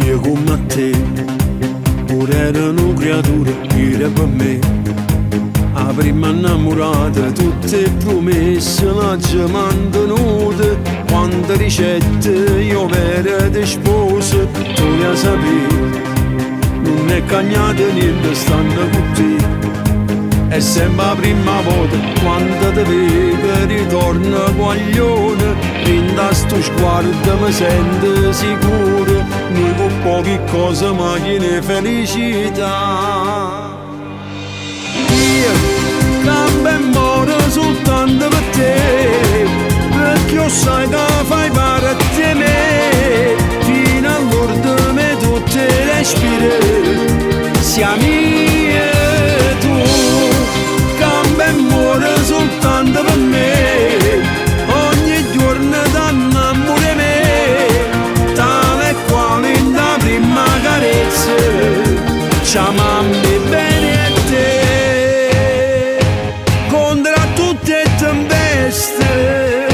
Io come te, pure ero una creatura, era per me. La prima innamorata, tutte promesse la ci mantenute. Quante ricette io vera di sposa, tu le sapevi, non è cagnato niente stando con te. È sempre la prima volta quando ti vedo ritorno guaglione. Rinda sto sguardo mi sento sicuro, noi con poche cose ma che ne felicità. Io cambio e muoro soltanto per te, perché io sai che fai parte di me. Fino all'ultimo tutte le respire, siamo io e tu. Cambio e muoro soltanto per me, ogni giorno t'annamore me, tale e quale la prima carezza, chiamami bene a te. Contro tutte le tempeste,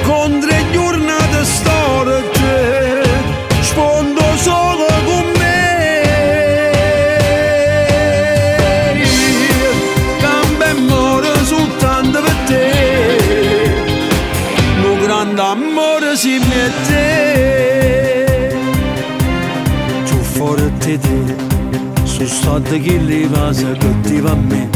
contro le giornate storte, sfondo solo con me. Cambio e muoro soltanto per te, un grande amore si mette. Più forte di te, sono stato che le vase cattiva a me.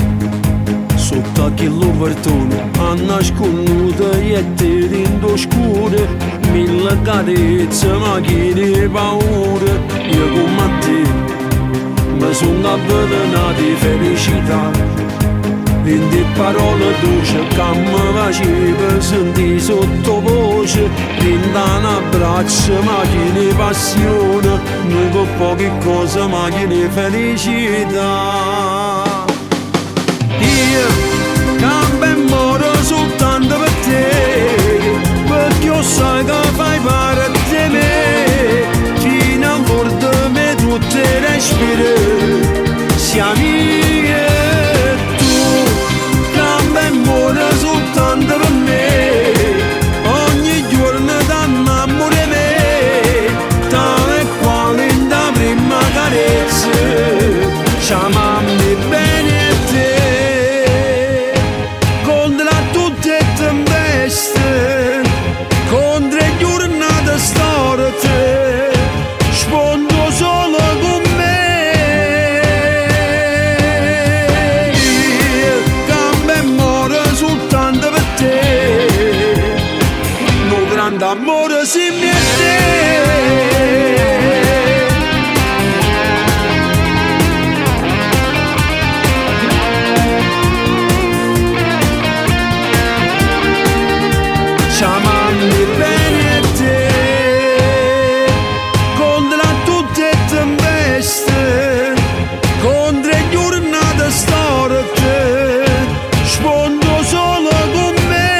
Sotto quello portone a nasconduto e te dentro scure, mille carezze ma che ne paura. Io come te mi sono avvelenato di felicità, 20 parole dolci che mi faceva sentire sottovoce, 20 un abbraccio ma che ne passione, noi con poche cose ma che ne felicità. Io cambio e muoro soltanto per te, perché io sai che fai parte di me. Fino all'ultimo tutte le respire, siamo io e tu. Cambio e muoro soltanto per me, ogni giorno t'annamore me, tale e quale la prima carezza, chiamami bene a te. Contro le giornate storte, sfondo solo con me. Cambio e muoro soltanto per te, un grande amore si mette. Chiamami bene a te, contro tutte le tempeste, contro le giornate storte, sfondo solo con me.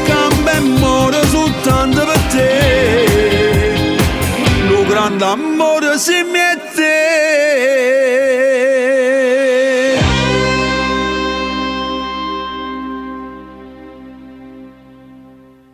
Cambio e muoro soltanto per te, un grande amore si mette.